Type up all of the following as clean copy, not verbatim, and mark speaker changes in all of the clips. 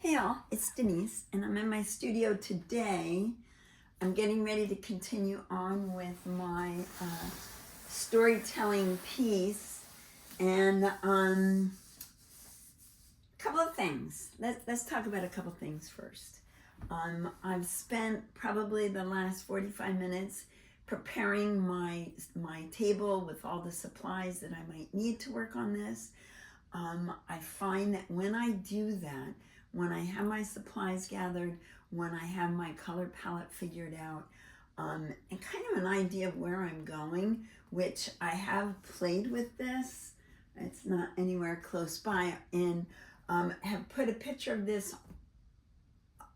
Speaker 1: Hey all, it's Denise, and I'm in my studio today. I'm getting ready to continue on with my storytelling piece, and a couple of things. Let's talk about a couple things first. I've spent probably the last 45 minutes preparing my table with all the supplies that I might need to work on this. I find that when I do that, when I have my supplies gathered, when I have my color palette figured out, and kind of an idea of where I'm going, which I have played with this, it's not anywhere close by, and have put a picture of this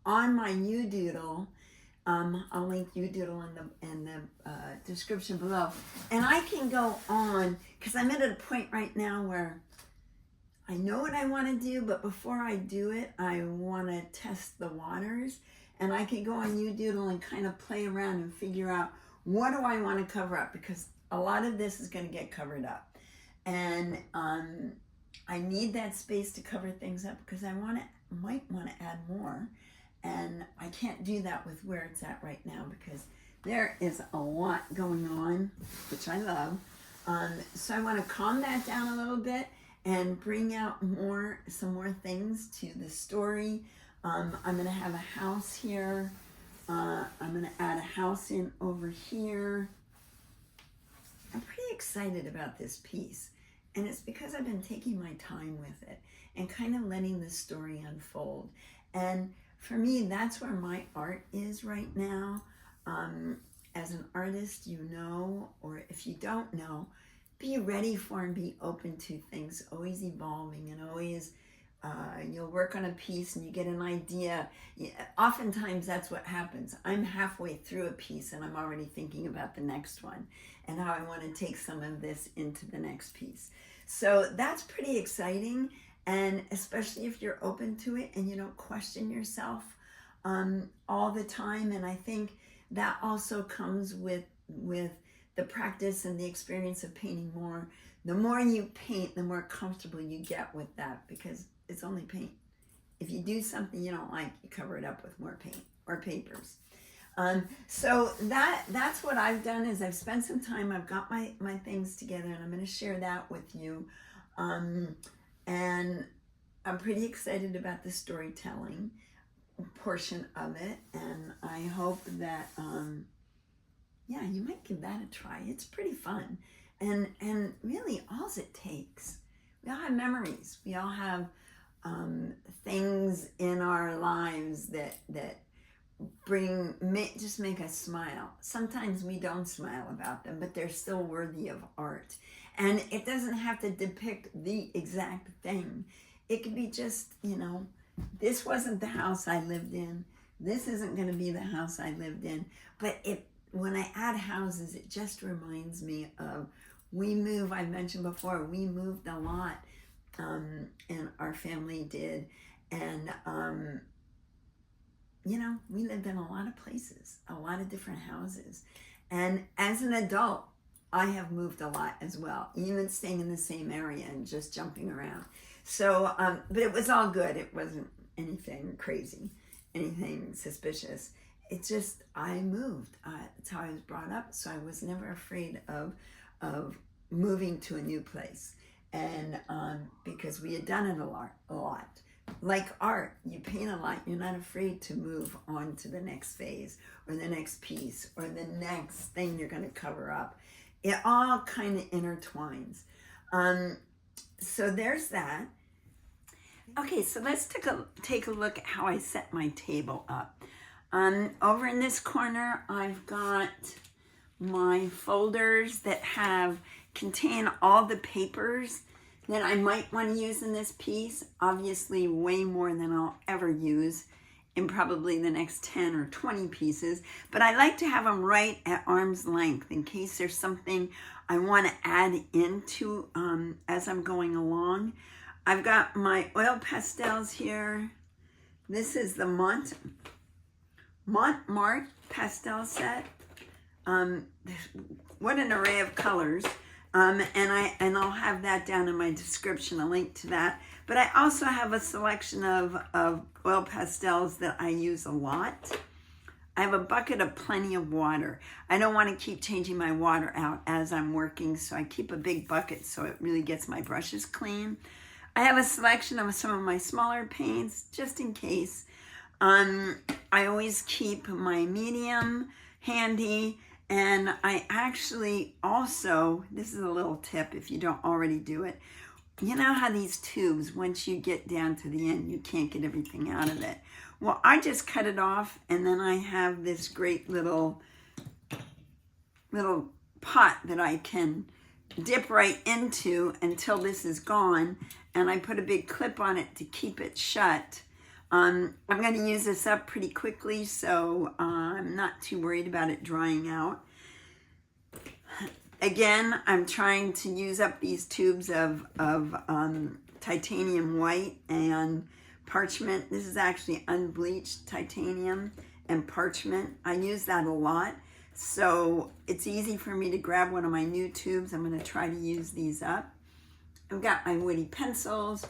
Speaker 1: on my YouDoodle. I'll link YouDoodle in the description below. And I can go on, because I'm at a point right now where I know what I want to do, but before I do it, I want to test the waters. And I can go on YouDoodle and kind of play around and figure out, what do I want to cover up? Because a lot of this is going to get covered up. And I need that space to cover things up because I might want to add more. And I can't do that with where it's at right now because there is a lot going on, which I love. So I want to calm that down a little bit and bring out some more things to the story. I'm going to have a house here. I'm going to add a house in over here. I'm pretty excited about this piece. And it's because I've been taking my time with it and kind of letting the story unfold. And for me, that's where my art is right now. As an artist, you know, or if you don't know, be ready for and be open to things always evolving and always, you'll work on a piece and you get an idea. Oftentimes that's what happens. I'm halfway through a piece and I'm already thinking about the next one and how I want to take some of this into the next piece. So that's pretty exciting, and especially if you're open to it and you don't question yourself all the time. And I think that also comes with the practice and the experience of painting more. The more you paint, the more comfortable you get with that because it's only paint. If you do something you don't like, you cover it up with more paint or papers. So that's what I've done is I've spent some time, I've got my things together, and I'm going to share that with you. And I'm pretty excited about the storytelling portion of it, and I hope that yeah, you might give that a try. It's pretty fun. And really all it takes, we all have memories. We all have things in our lives that just make us smile. Sometimes we don't smile about them, but they're still worthy of art. And it doesn't have to depict the exact thing. It could be just, this wasn't the house I lived in. This isn't going to be the house I lived in. But when I add houses, it just reminds me of I mentioned before, we moved a lot, and our family did. And, we lived in a lot of places, a lot of different houses. And as an adult, I have moved a lot as well, even staying in the same area and just jumping around. So, but it was all good. It wasn't anything crazy, anything suspicious. It's just, I moved. That's how I was brought up. So I was never afraid of moving to a new place. And because we had done it a lot. Like art, you paint a lot, you're not afraid to move on to the next phase or the next piece or the next thing you're going to cover up. It all kind of intertwines. So there's that. Okay, so let's take a look at how I set my table up. Over in this corner, I've got my folders that contain all the papers that I might want to use in this piece. Obviously, way more than I'll ever use in probably the next 10 or 20 pieces. But I like to have them right at arm's length in case there's something I want to add into as I'm going along. I've got my oil pastels here. This is the Montmartre pastel set. What an array of colors. And I'll have that down in my description, a link to that. But I also have a selection of oil pastels that I use a lot. I have a bucket of plenty of water. I don't want to keep changing my water out as I'm working, so I keep a big bucket so it really gets my brushes clean. I have a selection of some of my smaller paints, just in case. I always keep my medium handy, and I actually also, this is a little tip if you don't already do it, you know how these tubes, once you get down to the end, you can't get everything out of it. Well, I just cut it off, and then I have this great little pot that I can dip right into until this is gone, and I put a big clip on it to keep it shut. I'm going to use this up pretty quickly, so I'm not too worried about it drying out. Again, I'm trying to use up these tubes of titanium white and parchment. This is actually unbleached titanium and parchment. I use that a lot, so it's easy for me to grab one of my new tubes. I'm going to try to use these up. I've got my woody pencils.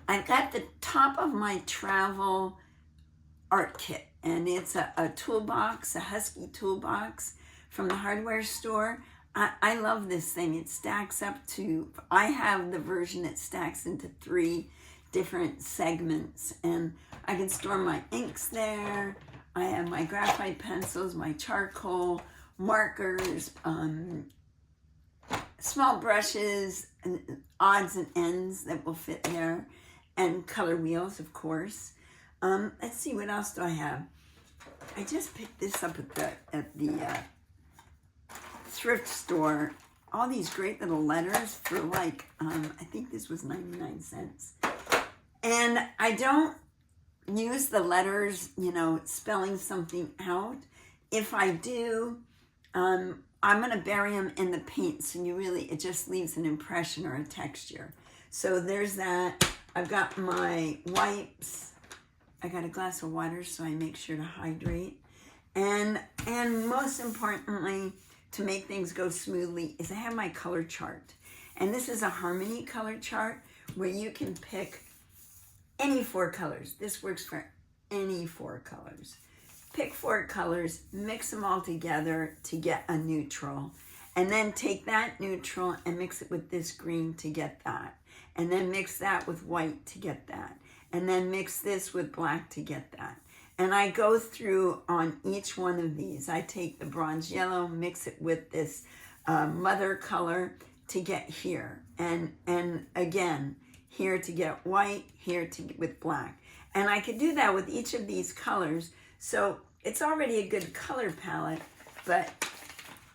Speaker 1: I've got the top of my travel art kit, and it's a toolbox, a Husky toolbox from the hardware store. I love this thing. It stacks up to, I have the version that stacks into 3 different segments, and I can store my inks there. I have my graphite pencils, my charcoal, markers, small brushes, and odds and ends that will fit there, and color wheels, of course. Let's see, what else do I have? I just picked this up at the thrift store. All these great little letters for like, I think this was 99 cents. And I don't use the letters, you know, spelling something out. If I do, I'm going to bury them in the paint, so it just leaves an impression or a texture. So there's that. I've got my wipes. I got a glass of water, so I make sure to hydrate. And most importantly, to make things go smoothly, is I have my color chart. And this is a Harmony color chart where you can pick any 4 colors. This works for any 4 colors. Pick 4 colors, mix them all together to get a neutral. And then take that neutral and mix it with this green to get that. And then mix that with white to get that. And then mix this with black to get that. And I go through on each one of these. I take the bronze yellow, mix it with this mother color to get here. And again, here to get white, here to get with black. And I could do that with each of these colors. So it's already a good color palette, but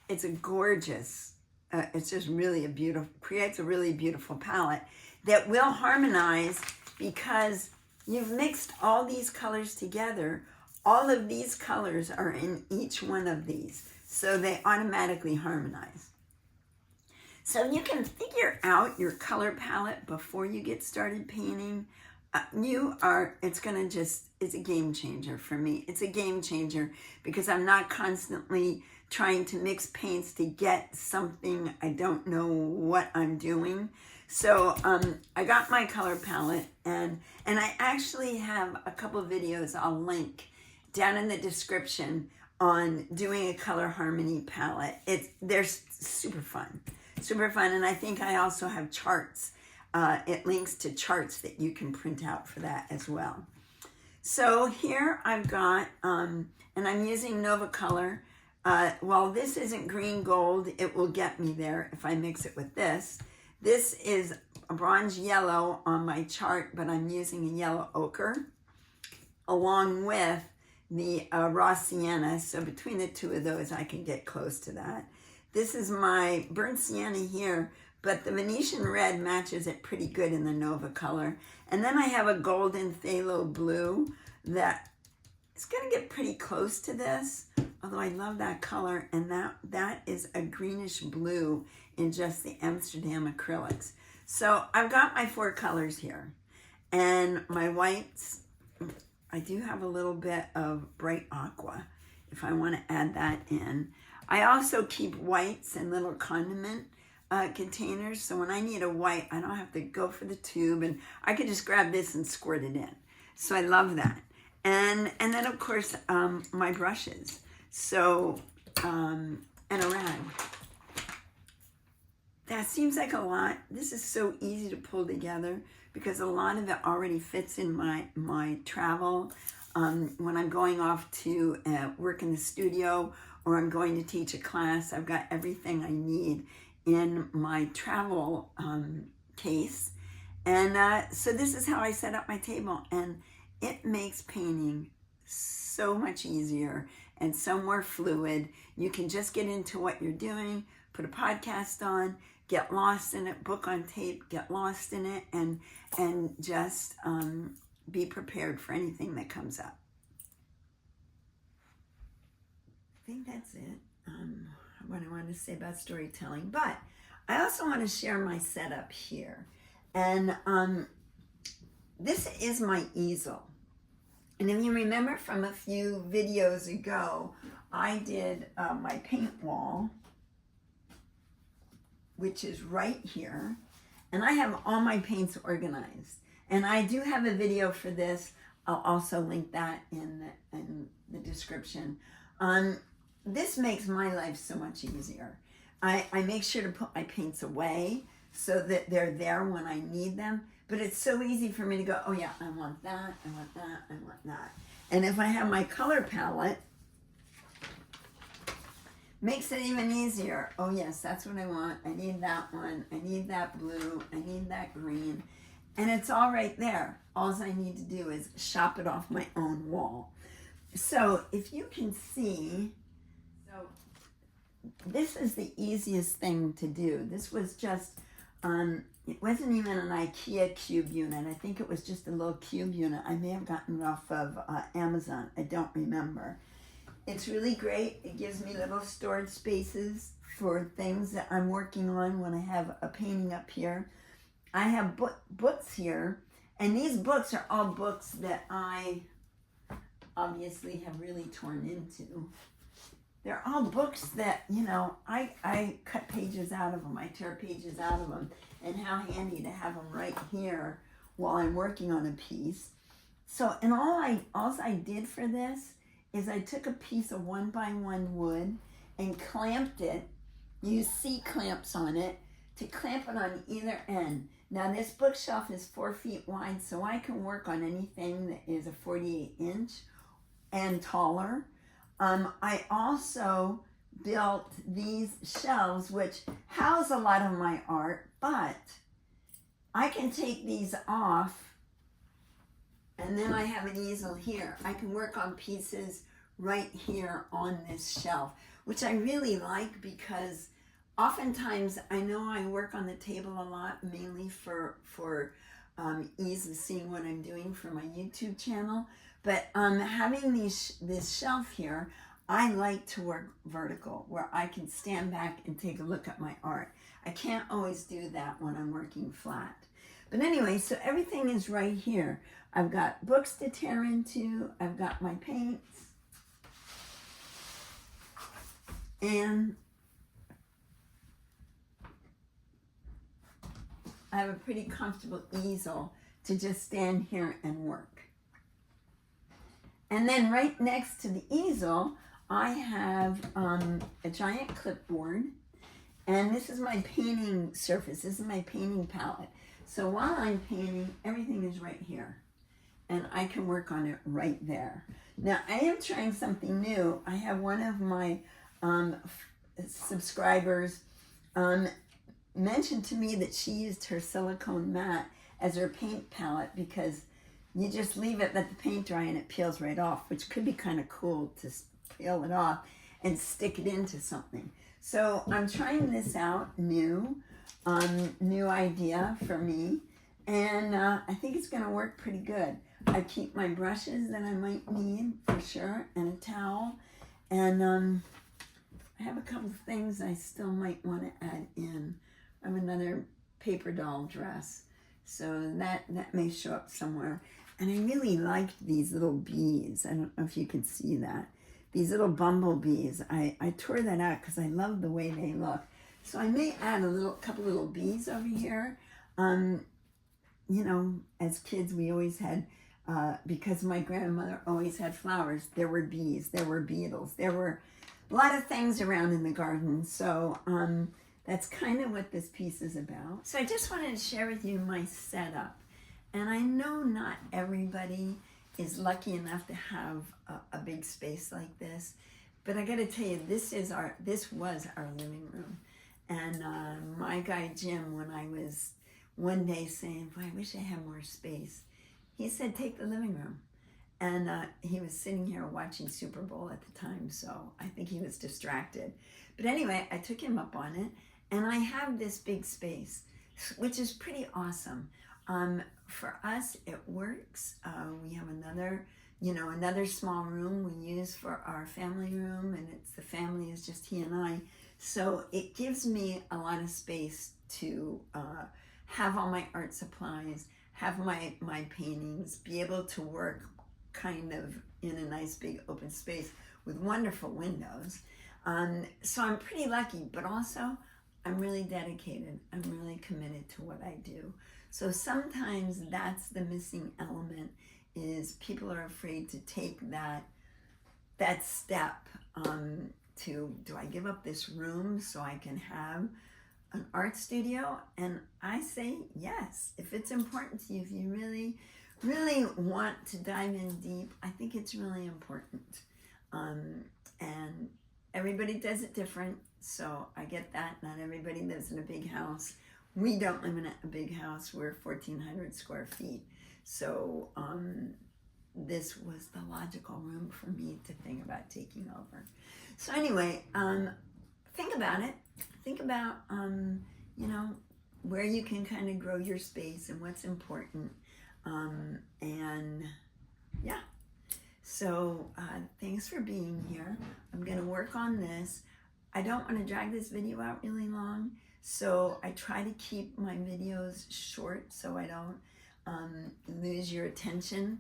Speaker 1: it's a gorgeous, it's just really a beautiful, creates a really beautiful palette that will harmonize because you've mixed all these colors together. All of these colors are in each one of these, so they automatically harmonize. So you can figure out your color palette before you get started painting. It's a game changer for me. It's a game changer because I'm not constantly trying to mix paints to get something. I don't know what I'm doing. So I got my color palette, and I actually have a couple of videos I'll link down in the description on doing a color harmony palette. They're super fun, and I think I also have charts. It links to charts that you can print out for that as well. So here I've got, and I'm using Nova Color. While this isn't green gold, it will get me there if I mix it with this. This is a bronze yellow on my chart, but I'm using a yellow ochre along with the raw sienna. So between the 2 of those, I can get close to that. This is my burnt sienna here, but the Venetian red matches it pretty good in the Nova Color. And then I have a golden phthalo blue that is going to get pretty close to this, although I love that color. And that is a greenish blue in just the Amsterdam acrylics. So I've got my 4 colors here. And my whites, I do have a little bit of bright aqua if I want to add that in. I also keep whites and little condiment containers, so when I need a white, I don't have to go for the tube, and I can just grab this and squirt it in. So I love that. And then of course my brushes. So and a rag. That seems like a lot. This is so easy to pull together because a lot of it already fits in my travel. When I'm going off to work in the studio or I'm going to teach a class, I've got everything I need in my travel case. And so this is how I set up my table, and it makes painting so much easier and so more fluid. You can just get into what you're doing, put a podcast on, get lost in it, book on tape, get lost in it, and just be prepared for anything that comes up. I think that's it, what I wanted to say about storytelling. But I also want to share my setup here. And this is my easel. And if you remember from a few videos ago, I did my paint wall, which is right here. And I have all my paints organized. And I do have a video for this. I'll also link that in the description. This makes my life so much easier. I make sure to put my paints away so that they're there when I need them. But it's so easy for me to go, oh yeah, I want that, I want that, I want that. And if I have my color palette, makes it even easier. Oh yes, that's what I want. I need that one. I need that blue. I need that green. And it's all right there. All I need to do is shop it off my own wall. So if you can see, so this is the easiest thing to do. This was just, it wasn't even an IKEA cube unit. I think it was just a little cube unit. I may have gotten it off of Amazon. I don't remember. It's really great. It gives me little storage spaces for things that I'm working on when I have a painting up here. I have books here, and these books are all books that I obviously have really torn into. They're all books that, you know, I cut pages out of them. I tear pages out of them, and how handy to have them right here while I'm working on a piece. So, and all I did for this is I took a piece of 1x1 wood and clamped it, used C-clamps on it to clamp it on either end. Now this bookshelf is 4 feet wide, so I can work on anything that is a 48-inch and taller. I also built these shelves which house a lot of my art, but I can take these off. And then I have an easel here. I can work on pieces right here on this shelf, which I really like because oftentimes I know I work on the table a lot, mainly for ease of seeing what I'm doing for my YouTube channel. But having this shelf here, I like to work vertical, where I can stand back and take a look at my art. I can't always do that when I'm working flat. But anyway, so everything is right here. I've got books to tear into. I've got my paints. And I have a pretty comfortable easel to just stand here and work. And then right next to the easel, I have a giant clipboard. And this is my painting surface. This is my painting palette. So while I'm painting, everything is right here. And I can work on it right there. Now, I am trying something new. I have one of my subscribers mentioned to me that she used her silicone mat as her paint palette because you just leave it, let the paint dry, and it peels right off, which could be kind of cool to peel it off and stick it into something. So I'm trying this out, new idea for me, and I think it's going to work pretty good. I keep my brushes that I might need for sure, and a towel, and I have a couple of things I still might want to add in. I have another paper doll dress, so that may show up somewhere. And I really liked these little bees. I don't know if you can see that. These little bumblebees. I tore that out because I love the way they look. So I may add couple little bees over here. You know, as kids we always had, because my grandmother always had flowers, there were bees, there were beetles, there were a lot of things around in the garden. So that's kind of what this piece is about. So I just wanted to share with you my setup. And I know not everybody is lucky enough to have a big space like this, but I gotta tell you, this was our living room. And my guy Jim, when I was one day saying, boy, I wish I had more space, he said, take the living room. And he was sitting here watching Super Bowl at the time, so I think he was distracted. But anyway, I took him up on it, and I have this big space, which is pretty awesome. For us, it works. We have another small room we use for our family room, and the family is just he and I. So it gives me a lot of space to have all my art supplies, have my paintings, be able to work kind of in a nice big open space with wonderful windows. So I'm pretty lucky, but also I'm really dedicated. I'm really committed to what I do. So sometimes that's the missing element, is people are afraid to take that step to, do I give up this room so I can have an art studio? And I say yes. If it's important to you, if you really, really want to dive in deep, I think it's really important. And everybody does it different, so I get that. Not everybody lives in a big house. We don't live in a big house. We're 1,400 square feet. So this was the logical room for me to think about taking over. So anyway, think about it. Think about, where you can kind of grow your space and what's important. And yeah, so thanks for being here. I'm going to work on this. I don't want to drag this video out really long, so I try to keep my videos short so I don't lose your attention.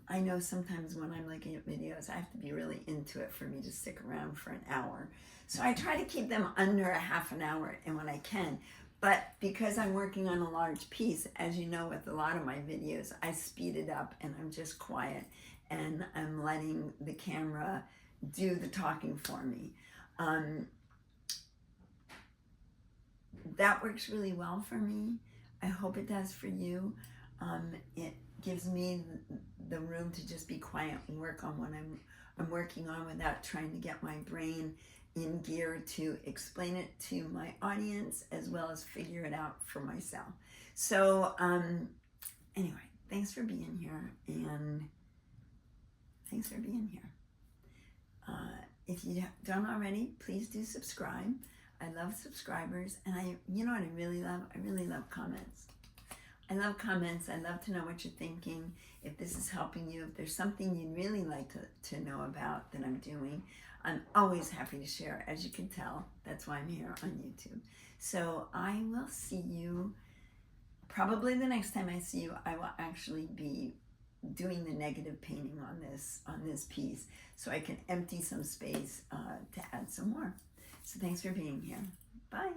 Speaker 1: I know sometimes when I'm looking at videos, I have to be really into it for me to stick around for an hour. So I try to keep them under a half an hour, and when I can. But because I'm working on a large piece, as you know with a lot of my videos, I speed it up and I'm just quiet and I'm letting the camera do the talking for me. That works really well for me. I hope it does for you. It gives me the room to just be quiet and work on what I'm working on without trying to get my brain in gear to explain it to my audience as well as figure it out for myself. So anyway, thanks for being here, and thanks for being here. If you don't already, please do subscribe. I love subscribers, and you know what I really love? I really love comments. I love comments. I love to know what you're thinking, if this is helping you, if there's something you'd really like to know about that I'm doing. I'm always happy to share, as you can tell. That's why I'm here on YouTube. So I will see you, probably the next time I see you, I will actually be doing the negative painting on this piece, so I can empty some space to add some more. So thanks for being here. Bye.